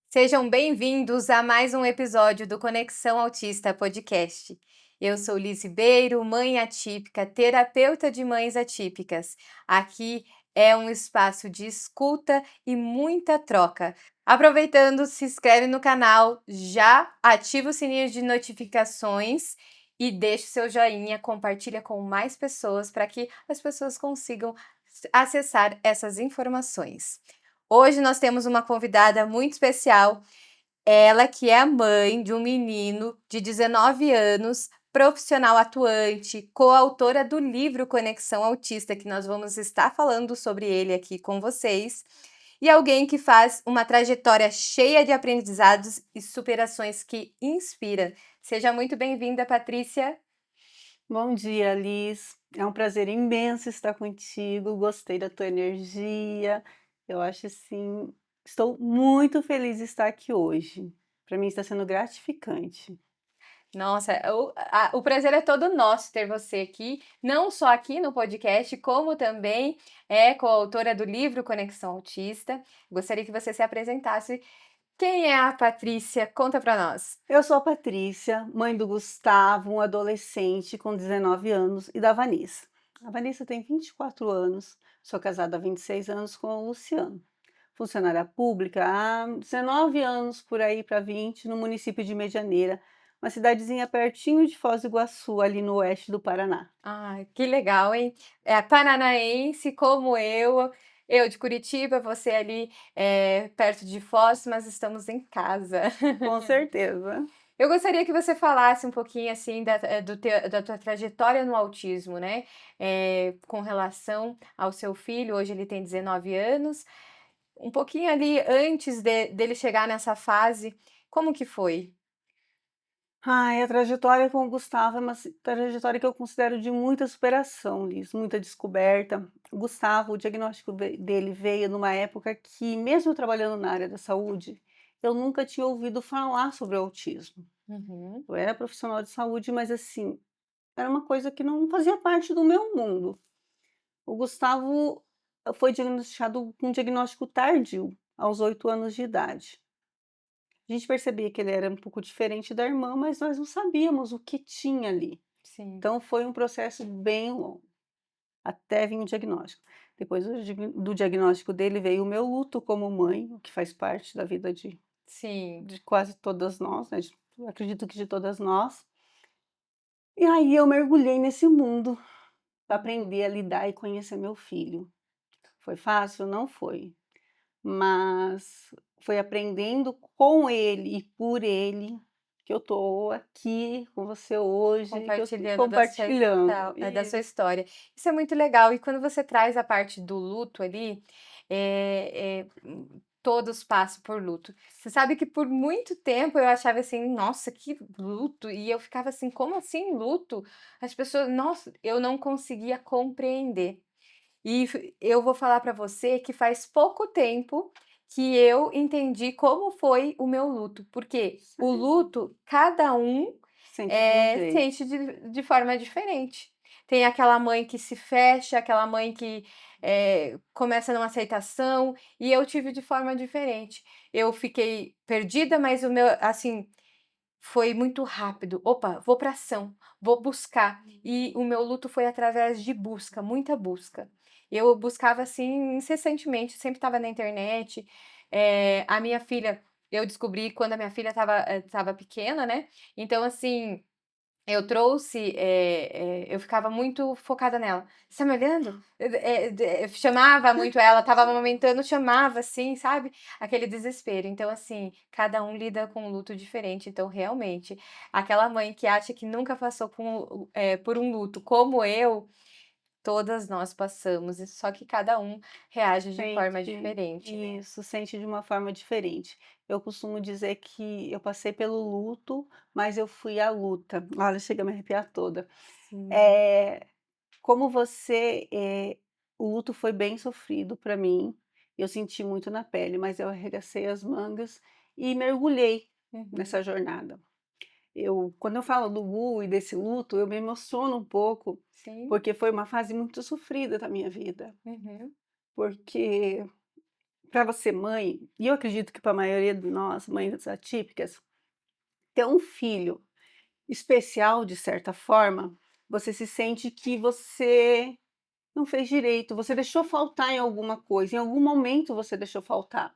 Sejam bem-vindos a mais um episódio do Conexão Autista Podcast. Eu sou Liz Ribeiro, mãe atípica, terapeuta de mães atípicas. Aqui é um espaço de escuta e muita troca. Aproveitando, se inscreve no canal, já ativa o sininho de notificações e deixa o seu joinha, compartilha com mais pessoas para que as pessoas consigam acessar essas informações. Hoje nós temos uma convidada muito especial, ela que é a mãe de um menino de 19 anos, profissional atuante, coautora do livro Conexão Autista, que nós vamos estar falando sobre ele aqui com vocês, e alguém que faz uma trajetória cheia de aprendizados e superações que inspira. Seja muito bem-vinda, Patrícia. Bom dia, Liz. É um prazer imenso estar contigo. Gostei da tua energia. Eu acho assim, estou muito feliz de estar aqui hoje. Para mim está sendo gratificante. Nossa, o prazer é todo nosso ter você aqui, não só aqui no podcast, como também é coautora do livro Conexão Autista. Gostaria que você se apresentasse. Quem é a Patrícia? Conta para nós. Eu sou a Patrícia, mãe do Gustavo, um adolescente com 19 anos, e da Vanessa. A Vanessa tem 24 anos, sou casada há 26 anos com o Luciano. Funcionária pública há 19 anos, por aí para 20, no município de Medianeira, uma cidadezinha pertinho de Foz do Iguaçu, ali no oeste do Paraná. Ai, que legal, hein? É paranaense como eu de Curitiba, você ali perto de Foz, mas estamos em casa. Com certeza. Eu gostaria que você falasse um pouquinho assim da tua trajetória no autismo, né? Com relação ao seu filho, hoje ele tem 19 anos, um pouquinho ali antes dele chegar nessa fase, como que foi? Ai, a trajetória com o Gustavo é uma trajetória que eu considero de muita superação, Liz, muita descoberta. O Gustavo, o diagnóstico dele veio numa época que, mesmo trabalhando na área da saúde, eu nunca tinha ouvido falar sobre o autismo. Uhum, Eu era profissional de saúde, mas assim, era uma coisa que não fazia parte do meu mundo. O Gustavo foi diagnosticado com um diagnóstico tardio, aos 8 anos de idade. A gente percebia que ele era um pouco diferente da irmã, mas nós não sabíamos o que tinha ali. sim, Então foi um processo bem longo, até vir o diagnóstico. Depois do diagnóstico dele veio o meu luto como mãe, o que faz parte da vida sim. de quase todas nós, né? Acredito que de todas nós. E aí eu mergulhei nesse mundo para aprender a lidar e conhecer meu filho. Foi fácil? Não foi. Mas foi aprendendo com ele e por ele que eu tô aqui com você hoje, que eu tô Compartilhando compartilhando. da sua Isso. história. Isso é muito legal. E quando você traz a parte do luto ali, todos passam por luto. Você sabe que por muito tempo eu achava assim, nossa, que luto. E eu ficava assim, como assim luto? As pessoas, nossa, eu não conseguia compreender. E eu vou falar para você que faz pouco tempo que eu entendi como foi o meu luto, porque o luto, cada um Sente de um jeito. sente de forma diferente. Tem aquela mãe que se fecha, aquela mãe que começa numa aceitação, e eu tive de forma diferente. Eu fiquei perdida, mas o meu, assim, foi muito rápido. Opa, vou para ação, vou buscar. E o meu luto foi através de busca, muita busca. Eu buscava assim incessantemente, sempre estava na internet. A minha filha, eu descobri quando a minha filha estava pequena, né? Então, assim, eu trouxe, eu ficava muito focada nela. "Você tá me olhando?" Chamava muito ela, estava amamentando, chamava assim, sabe, aquele desespero. Então, assim, cada um lida com um luto diferente, então realmente, aquela mãe que acha que nunca passou por um luto como eu, todas nós passamos, e só que cada um reage de forma Sente diferente, né. isso, sente de uma forma diferente. Eu costumo dizer que eu passei pelo luto, mas eu fui à luta. Olha, chega a me arrepiar toda. Sim. Eh, como você, o luto foi bem sofrido para mim, eu senti muito na pele, mas eu arregacei as mangas e mergulhei Uhum. nessa jornada. Quando eu falo do e desse luto, eu me emociono um pouco, Sim. porque foi uma fase muito sofrida da minha vida. Uhum. Porque para você mãe, e eu acredito que para a maioria de nós, mães atípicas, ter um filho especial de certa forma, você se sente que você não fez direito, você deixou faltar em alguma coisa, em algum momento você deixou faltar.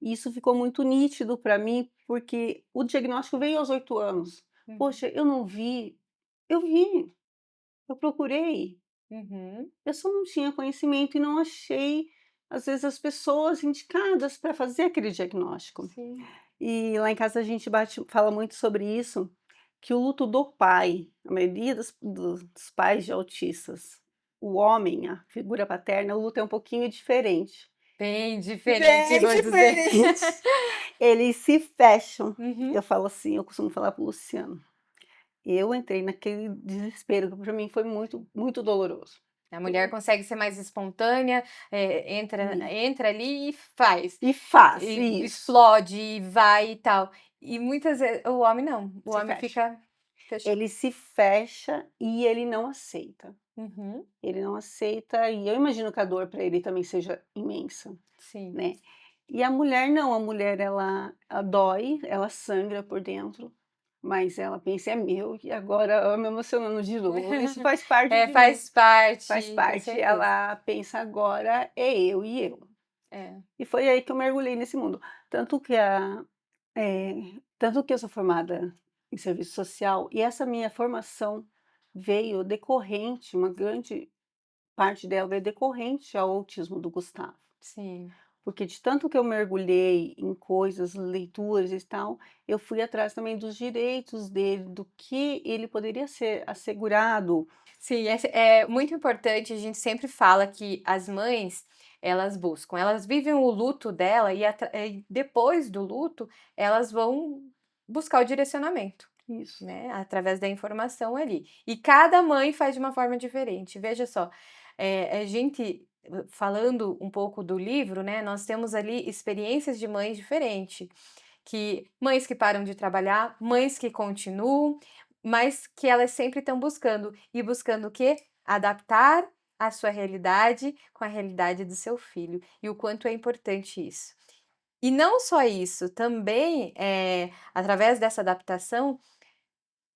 E isso ficou muito nítido para mim, porque o diagnóstico veio aos 8 anos. Uhum. Poxa, eu não vi, eu vi, eu procurei, Uhum. eu só não tinha conhecimento e não achei, às vezes, as pessoas indicadas para fazer aquele diagnóstico. Sim. E lá em casa a gente fala muito sobre isso, que o luto do pai, a maioria dos pais de autistas, o homem, a figura paterna, o luto é um pouquinho diferente. Bem diferente, Bem vou dizer. diferente. Eles se fecham. Uhum. Eu falo assim, eu costumo falar para o Luciano, eu entrei naquele desespero que para mim foi muito, muito doloroso. A mulher consegue ser mais espontânea, E entra ali e faz, e faz e isso, explode, e vai e tal. E muitas vezes o homem não, o se homem fecha. fica fechado. Ele se fecha e ele não aceita. Uhum. Ele não aceita e eu imagino que a dor para ele também seja imensa, Sim. né. E a mulher não, a mulher ela dói, ela sangra por dentro, mas ela pensa: "É meu e agora eu me emocionando de novo, isso faz parte É, de mim, faz faz parte, com parte". certeza. Ela pensa: "Agora é eu e eu". É. E foi aí que eu mergulhei nesse mundo. Tanto que tanto que eu sou formada em serviço social e essa minha formação veio decorrente, uma grande parte dela veio decorrente ao autismo do Gustavo. Sim. Porque de tanto que eu mergulhei em coisas, leituras e tal, eu fui atrás também dos direitos dele, do que ele poderia ser assegurado. Sim, é muito importante, a gente sempre fala que as mães, elas buscam, elas vivem o luto dela e depois do luto, elas vão buscar o direcionamento, Isso. né, através da informação ali. E cada mãe faz de uma forma diferente. Veja só, a gente falando um pouco do livro, né, nós temos ali experiências de mães diferentes. Que mães que param de trabalhar, mães que continuam, mas que elas sempre estão buscando. E buscando o quê? Adaptar a sua realidade com a realidade do seu filho. E o quanto é importante isso. E não só isso, também, através dessa adaptação,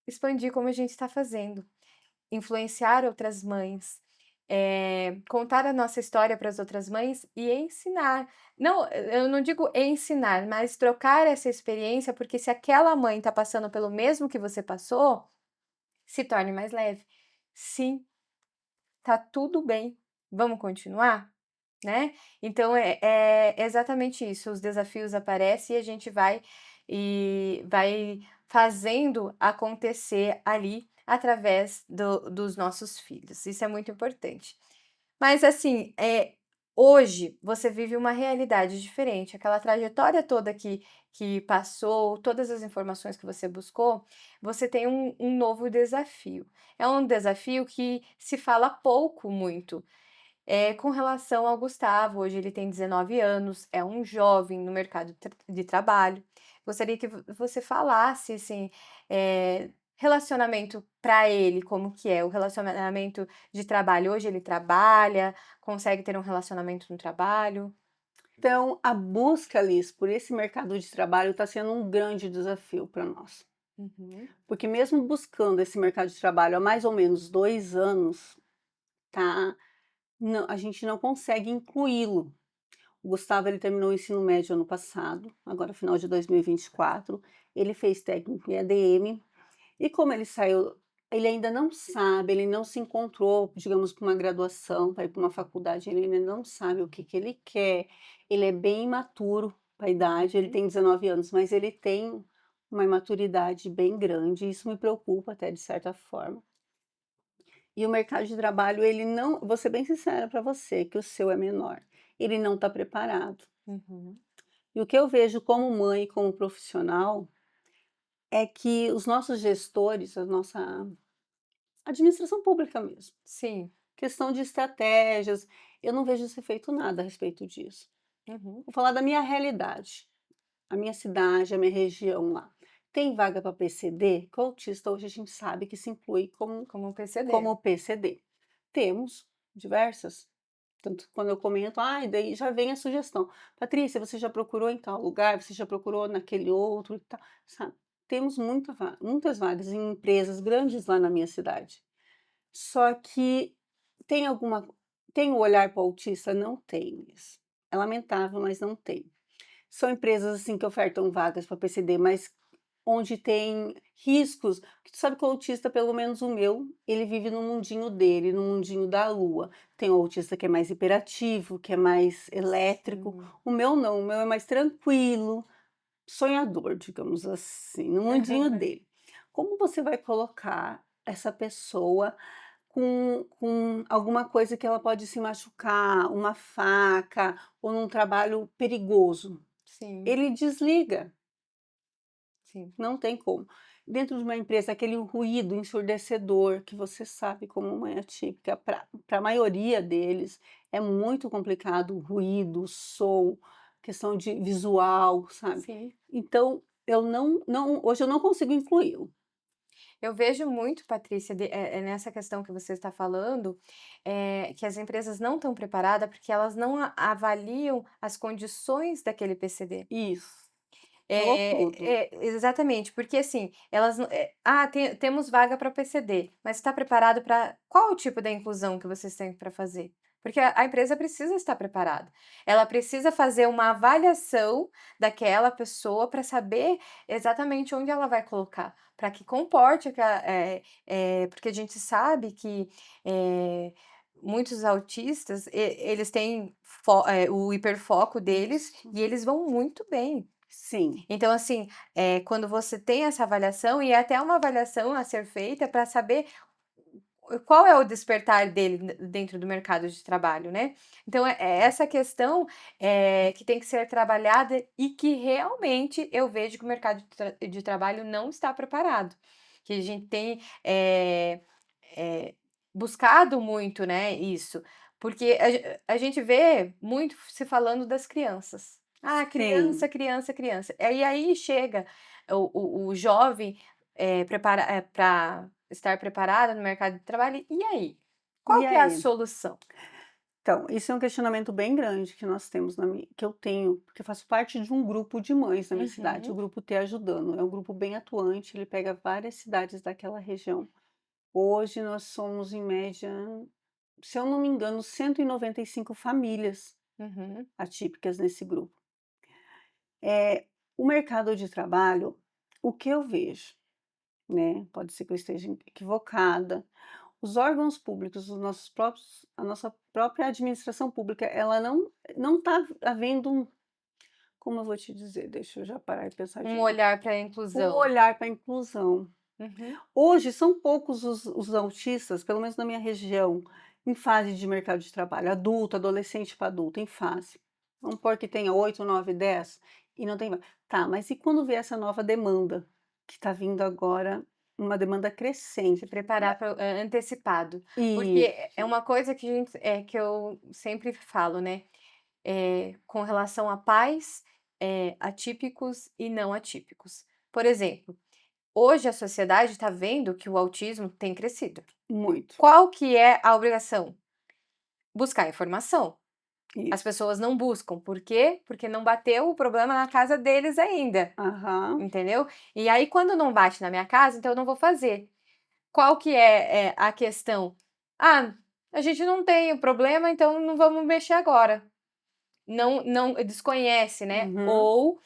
expandir como a gente está fazendo. Influenciar outras mães, contar a nossa história para as outras mães e ensinar. Não, eu não digo ensinar, mas trocar essa experiência, porque se aquela mãe está passando pelo mesmo que você passou, se torne mais leve. Sim, tá tudo bem. Vamos continuar? Né? Então é exatamente isso, os desafios aparecem e a gente vai fazendo acontecer ali através dos nossos filhos, isso é muito importante. Mas assim, hoje você vive uma realidade diferente, aquela trajetória toda que passou, todas as informações que você buscou, você tem um novo desafio. É um desafio que se fala pouco muito, com relação ao Gustavo, hoje ele tem 19 anos, é um jovem no mercado de trabalho. Gostaria que você falasse, assim, relacionamento para ele, como que é o relacionamento de trabalho? Hoje ele trabalha, consegue ter um relacionamento no trabalho? Então, a busca, Liz, por esse mercado de trabalho está sendo um grande desafio para nós. Uhum, Porque mesmo buscando esse mercado de trabalho há mais ou menos 2 anos, tá, a gente não consegue incluí-lo. O Gustavo ele terminou o ensino médio ano passado, agora final de 2024, ele fez técnico em ADM, e como ele saiu, ele ainda não sabe, ele não se encontrou, digamos, com uma graduação para ir para uma faculdade, ele ainda não sabe o que que ele quer, ele é bem imaturo para a idade, ele uhum. tem 19 anos, mas ele tem uma imaturidade bem grande, e isso me preocupa até de certa forma. E o mercado de trabalho, ele não, vou ser bem sincera para você, que o seu é menor, ele não está preparado. Uhum. E o que eu vejo como mãe e como profissional é que os nossos gestores, a nossa administração pública mesmo, Sim. questão de estratégias, eu não vejo ser feito nada a respeito disso. Uhum. Vou falar da minha realidade, a minha cidade, a minha região lá. Tem vaga para PCD? Que o autista hoje a gente sabe que se inclui Como PCD. como PCD. Temos diversas. Tanto que quando eu comento, daí já vem a sugestão. Patrícia, você já procurou em tal lugar? Você já procurou naquele outro e tal? Sabe? Temos muitas vagas em empresas grandes lá na minha cidade. Só que tem alguma tem o olhar para o autista? Não tem isso. É lamentável, mas não tem. São empresas, assim, que ofertam vagas para PCD, mas onde tem riscos, que tu sabe que o autista, pelo menos o meu, ele vive no mundinho dele, no mundinho da lua. Tem o autista que é mais hiperativo, que é mais elétrico. Sim. O meu não, o meu é mais tranquilo, sonhador, digamos assim, no mundinho dele. Como você vai colocar essa pessoa com alguma coisa que ela pode se machucar, uma faca ou num trabalho perigoso? Sim, Ele desliga, sim. não tem como. Dentro de uma empresa, aquele ruído ensurdecedor que você sabe como mãe atípica, para a maioria deles é muito complicado o ruído, o som, questão de visual, sabe. Sim. Então eu não hoje eu não consigo incluí-lo. Eu vejo muito, Patrícia, nessa questão que você está falando, que as empresas não estão preparadas, porque elas não avaliam as condições daquele PCD. Isso, falou tudo. Exatamente, porque assim, elas não temos vaga para PCD, mas está preparado para qual o tipo da inclusão que vocês têm para fazer? Porque a empresa precisa estar preparada. Ela precisa fazer uma avaliação daquela pessoa para saber exatamente onde ela vai colocar, para que comporte porque a gente sabe que, muitos autistas, eles têm o hiperfoco deles Isso. e eles vão muito bem. Sim, Então, assim, quando você tem essa avaliação, e é até uma avaliação a ser feita para saber qual é o despertar dele dentro do mercado de trabalho, né. Então é essa questão, que tem que ser trabalhada e que realmente eu vejo que o mercado de trabalho não está preparado. Que a gente tem, buscado muito, né, isso. Porque a gente vê muito se falando das crianças. Ah, criança, sim. criança, criança. E aí chega o jovem, pra estar preparada no mercado de trabalho, e aí? E Qual que é a aí? solução? Então, isso é um questionamento bem grande que nós temos que eu tenho, porque eu faço parte de um grupo de mães na minha cidade, o Uhum, grupo T Ajudando. É um grupo bem atuante, ele pega várias cidades daquela região. Hoje nós somos, em média, se eu não me engano, 195 famílias uhum, atípicas nesse grupo. É, o mercado de trabalho, o que eu vejo, né? Pode ser que eu esteja equivocada. Os órgãos públicos, a nossa própria administração pública, ela não está havendo como eu vou te dizer? Deixa eu já parar e pensar de um novo. olhar para a O inclusão. olhar para a inclusão. Uhum, Hoje são poucos os autistas, pelo menos na minha região, em fase de mercado de trabalho, adulto, adolescente para adulto, em fase. Vamos supor que tenha 8, 9, 10 e não tem vaga. Tá, mas e quando vier essa nova demanda, que está vindo agora, uma demanda se crescente? preparar para antecipado. Porque é Isso, uma coisa que eu sempre falo, né, com relação a pais, atípicos e não atípicos. Por exemplo, hoje a sociedade está vendo que o autismo tem crescido. muito. Qual que é a obrigação? Buscar informação. As Isso. pessoas não buscam, por quê? Porque não bateu o problema na casa deles ainda, Aham. entendeu? E aí quando não bate na minha casa, então eu não vou fazer. Qual que é a questão? "Ah, a gente não tem o problema, então não vamos mexer agora". Não desconhece, né, Uhum. ou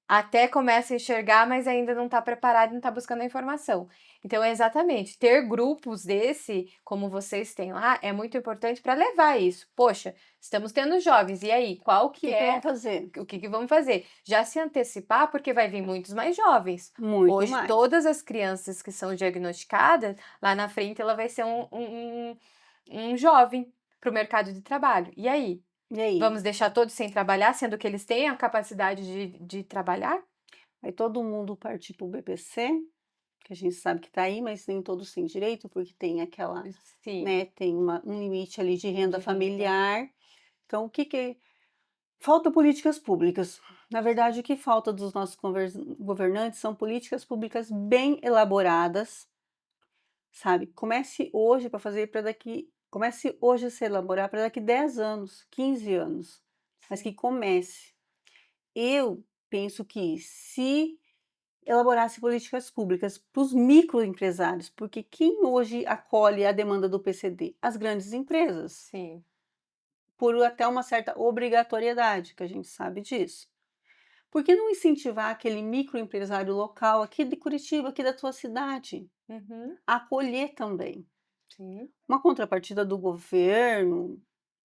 até começa a enxergar, mas ainda não está preparado e não está buscando a informação. Então é exatamente, ter grupos desse, como vocês têm lá, é muito importante para levar isso. "Poxa, estamos tendo jovens, e aí, qual O que que que é vão fazer? o que que vamos fazer?". Já se antecipar, porque vai vir muitos mais jovens. Muito Hoje mais. todas as crianças que são diagnosticadas, lá na frente ela vai ser um jovem para o mercado de trabalho. E aí? E aí? Vamos deixar todos sem trabalhar, sendo que eles têm a capacidade de trabalhar? Vai todo mundo partir para o BPC, que a gente sabe que está aí, mas nem todos têm direito, porque tem aquela, Sim, né, tem um limite ali de renda de renda. familiar. Então, o que que falta políticas públicas. Na verdade, o que falta dos nossos governantes são políticas públicas bem elaboradas, sabe? Comece hoje a se elaborar para daqui 10 anos, 15 anos, mas Sim. que comece. Eu penso que se elaborasse políticas públicas para os microempresários, porque quem hoje acolhe a demanda do PCD? As grandes empresas, Sim. por até uma certa obrigatoriedade, que a gente sabe disso. Por que não incentivar aquele microempresário local aqui de Curitiba, aqui da tua cidade, Uhum. a acolher também? Sim. Uma contrapartida do governo,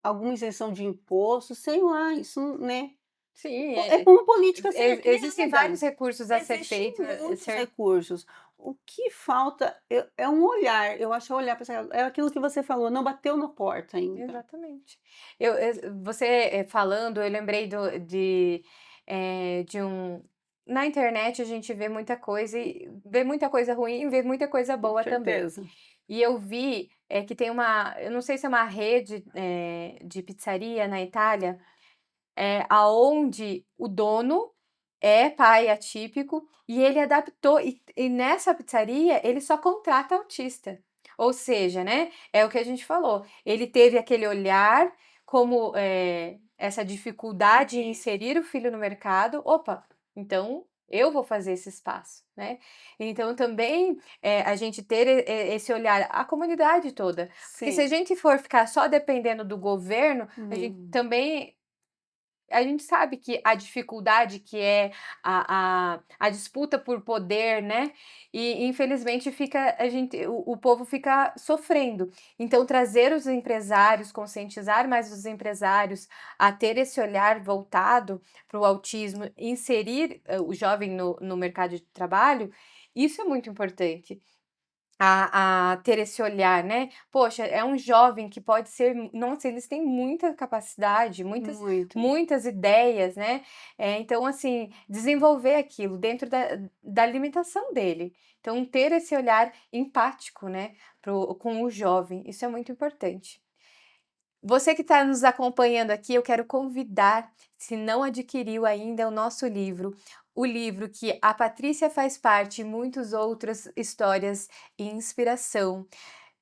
alguma isenção de imposto, sei lá, isso, né? Sim, É como política ser existem vários criada. recursos a ser Existem feito, muitos recursos. O que falta é um olhar, eu acho, é olhar para essa, é aquilo que você falou, não bateu na porta ainda. exatamente. Você, falando, eu lembrei de um na internet a gente vê muita coisa e vê muita coisa ruim e vê muita coisa Com boa também. certeza. E eu vi, que tem uma eu não sei se é uma rede, de pizzaria na Itália, aonde o dono é pai atípico e ele adaptou e nessa pizzaria ele só contrata autista. Ou seja, né, é o que a gente falou, ele teve aquele olhar como, essa dificuldade em inserir o filho no mercado, "Opa, então eu vou fazer esse espaço", né. Então também, a gente ter esse olhar, a comunidade toda, porque se a Sim. gente for ficar só dependendo do governo, a gente Hum. também a gente sabe que a dificuldade que é a disputa por poder, né, e infelizmente fica o povo fica sofrendo. Então trazer os empresários, conscientizar mais os empresários a ter esse olhar voltado para o autismo, inserir, o jovem no mercado de trabalho, isso é muito importante. A ter esse olhar, né. Poxa, é um jovem que pode ser nossa, eles têm muita capacidade, Muito. muitas ideias, né. Então, assim, desenvolver aquilo dentro da limitação dele. Então ter esse olhar empático, né, com o jovem, isso é muito importante. Você que está nos acompanhando aqui, eu quero convidar, se não adquiriu ainda o nosso livro, o livro que a Patrícia faz parte e muitas outras histórias e inspiração,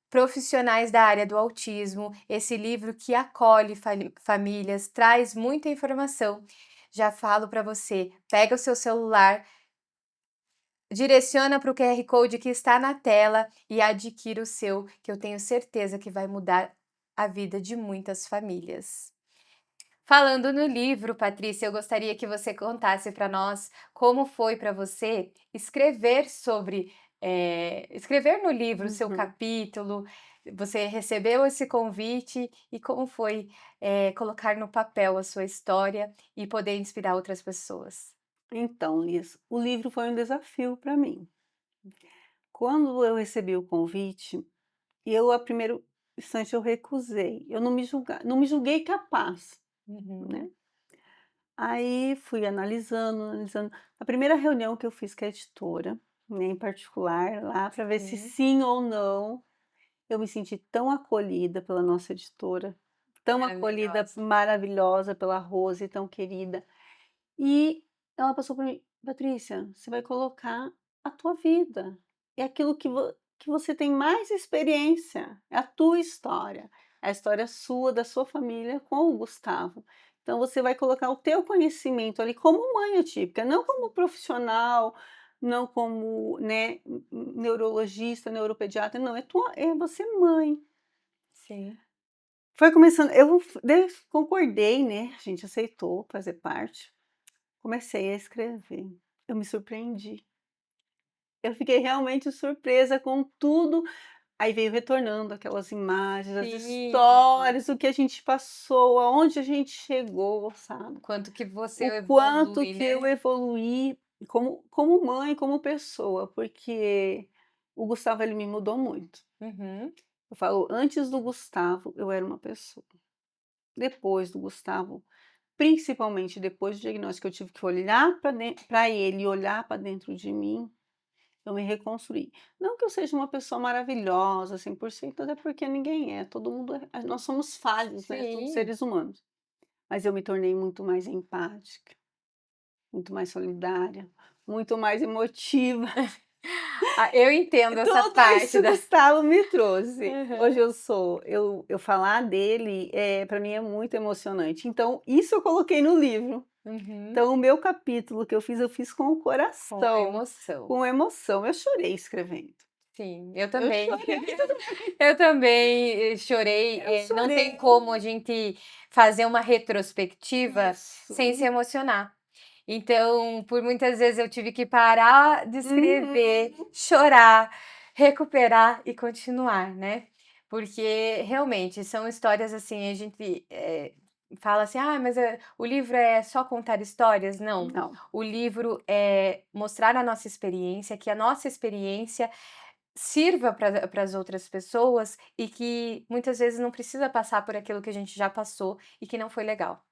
profissionais da área do autismo, esse livro que acolhe famílias, traz muita informação. Já falo para você, pega o seu celular, direciona para o QR Code que está na tela e adquira o seu, que eu tenho certeza que vai mudar a vida de muitas famílias. Falando no livro, Patrícia, eu gostaria que você contasse para nós como foi para você escrever escrever no livro o seu Uhum. capítulo. Você recebeu esse convite e como foi, colocar no papel a sua história e poder inspirar outras pessoas? Então, Liz, o livro foi um desafio para mim. Quando eu recebi o convite, a primeiro instante eu recusei, eu não me julguei capaz, Uhum, né. Aí fui analisando, analisando. A primeira reunião que eu fiz com a editora, né, em particular, lá para ver se sim, sim ou não, eu me senti tão acolhida pela nossa editora, tão acolhida, maravilhosa. maravilhosa pela Rose, tão querida. E ela passou por mim: "Patrícia, você vai colocar a tua vida, é aquilo que você tem mais experiência, é a tua história, é a história sua, da sua família com o Gustavo. Então você vai colocar o teu conhecimento ali como mãe atípica, não como profissional, não como, né, neurologista, neuropediatra, não, é você mãe". Sim, Foi começando eu concordei, né, a gente aceitou fazer parte. Comecei a escrever, eu me surpreendi. Eu fiquei realmente surpresa com tudo, aí veio retornando aquelas imagens, as sim. histórias, o que a gente passou, aonde a gente chegou, sabe. Quanto que você O quanto evolui, que né? eu evoluí como mãe, como pessoa, porque o Gustavo ele me mudou muito. Uhum, Eu falo, antes do Gustavo eu era uma pessoa, depois do Gustavo, principalmente depois do diagnóstico, eu tive que olhar para ele e olhar para dentro de mim, eu me reconstruí. Não que eu seja uma pessoa maravilhosa 100%, até porque ninguém é, todo mundo nós somos falhos, né, todos sim. seres humanos. Mas eu me tornei muito mais empática, muito mais solidária, muito mais emotiva. Ah, eu entendo essa Tudo parte isso o da Gustavo me trouxe. Hoje aham. eu falar dele, para mim é muito emocionante. Então, isso eu coloquei no livro. Uhum. Então o meu capítulo que eu fiz com o Com coração, emoção. com emoção. Eu chorei escrevendo. Sim, eu Eu também. chorei, Eu também, chorei, eu não tem chorei. como a gente fazer uma retrospectiva Isso. sem se emocionar. Então, por muitas vezes eu tive que parar de escrever, Uhum. chorar, recuperar e continuar, né. Porque realmente são histórias, assim, a gente, fala assim: "Ah, mas, o livro é só contar histórias", não. Não, O livro é mostrar a nossa experiência, que a nossa experiência sirva para as outras pessoas e que muitas vezes não precisa passar por aquilo que a gente já passou e que não foi legal.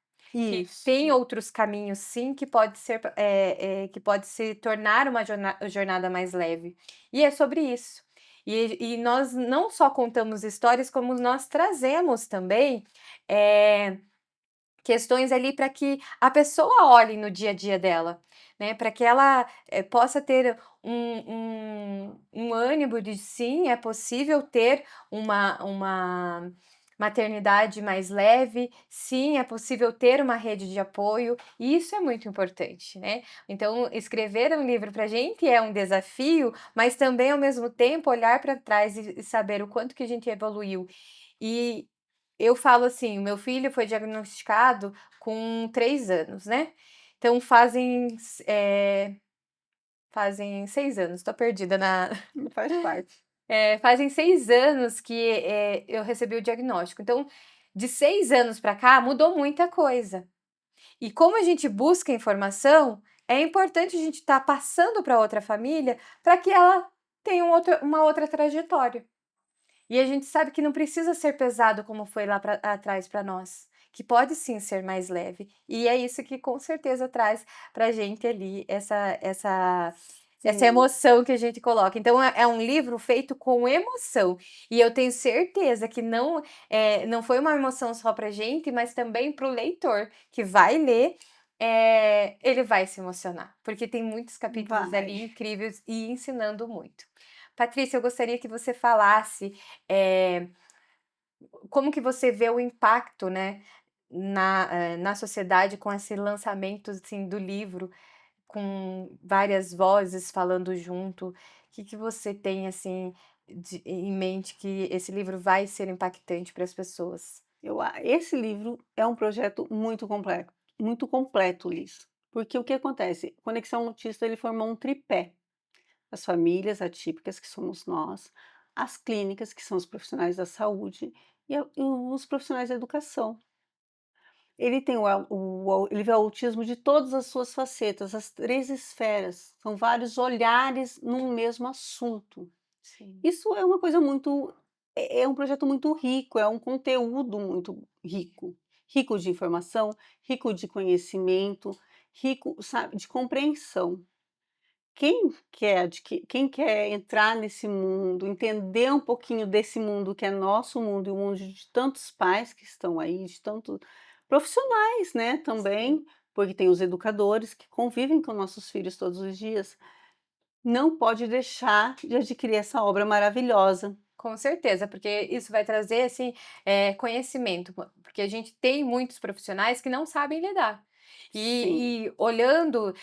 Que tem isso. outros caminhos sim que pode ser que pode se tornar uma jornada mais leve. E é sobre isso. E nós não só contamos histórias, como nós trazemos também, eh questões ali para que a pessoa olhe no dia a dia dela, né, para que ela, possa ter um ânimo de sim, é possível ter uma maternidade mais leve, sim, é possível ter uma rede de apoio, e isso é muito importante, né. Então escrever um livro para a gente é um desafio, mas também ao mesmo tempo olhar para trás e saber o quanto que a gente evoluiu. E eu falo assim, o meu filho foi diagnosticado com 3 anos, né, então fazem 6 anos, tô perdida na Faz parte. fazem 6 anos que, eu recebi o diagnóstico, então de 6 anos para cá mudou muita coisa. E como a gente busca informação, é importante a gente estar passando para outra família, para que ela tenha uma outra trajetória. E a gente sabe que não precisa ser pesado como foi lá atrás para nós, que pode sim ser mais leve. E é isso que com certeza traz pra gente ali essa Sim, emoção que a gente coloca. Então é um livro feito com emoção. E eu tenho certeza que não foi uma emoção só pra gente, mas também para o leitor que vai ler, ele vai se emocionar, porque tem muitos capítulos vai. ali incríveis e ensinando muito. Patrícia, eu gostaria que você falasse eh, como que você vê o impacto, né, na sociedade com esse lançamento, assim, do livro, com várias vozes falando junto. O que que você tem, assim, em mente que esse livro vai ser impactante para as pessoas? Esse livro é um projeto muito completo, Liz. Porque o que acontece? Conexão Autista ele formou um tripé. As famílias atípicas, que somos nós, as clínicas, que são os profissionais da saúde, e os profissionais da educação. Ele tem ele vê o autismo de todas as suas facetas, as 3 esferas, são vários olhares num mesmo assunto. Sim, Isso é uma coisa muito é um projeto muito rico, é um conteúdo muito rico, rico de informação, rico de conhecimento, rico, sabe, de compreensão. Quem quer entrar nesse mundo, entender um pouquinho desse mundo que é nosso mundo e o mundo de tantos pais que estão aí, de tantos profissionais, né, sim. também, porque tem os educadores que convivem com nossos filhos todos os dias, não pode deixar de adquirir essa obra maravilhosa. Com certeza, porque isso vai trazer, assim, conhecimento, porque a gente tem muitos profissionais que não sabem lidar. Sim, E olhando,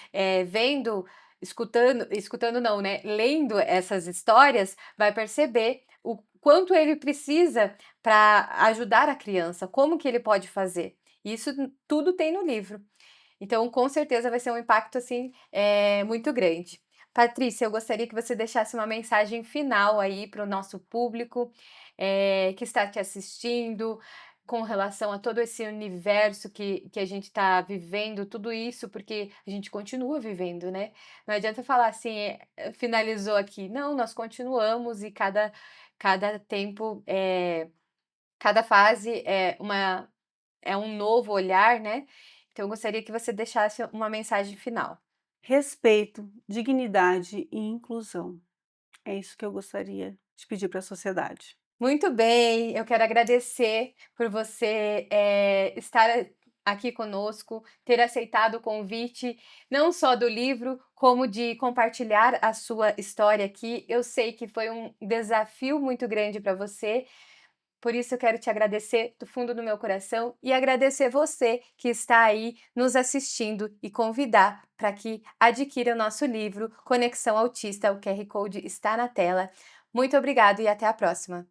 vendo, escutando não, né, lendo essas histórias, vai perceber o quanto ele precisa para ajudar a criança, como que ele pode fazer. Isso tudo tem no livro. Então, com certeza vai ser um impacto, assim, muito grande. Patrícia, eu gostaria que você deixasse uma mensagem final aí para o nosso público, que está te assistindo, com relação a todo esse universo que a gente está vivendo, tudo isso, porque a gente continua vivendo, né. Não adianta falar assim, finalizou aqui. Não, nós continuamos e cada tempo, cada fase é um novo olhar, né. Então eu gostaria que você deixasse uma mensagem final. respeito, dignidade e inclusão. É isso que eu gostaria de pedir para a sociedade. Muito bem, eu quero agradecer por você, estar aqui conosco, ter aceitado o convite, não só do livro, como de compartilhar a sua história aqui. Eu sei que foi um desafio muito grande para você, por isso eu quero te agradecer do fundo do meu coração e agradecer você que está aí nos assistindo e convidar para que adquira o nosso livro Conexão Autista. O QR Code está na tela. Muito obrigado e até a próxima.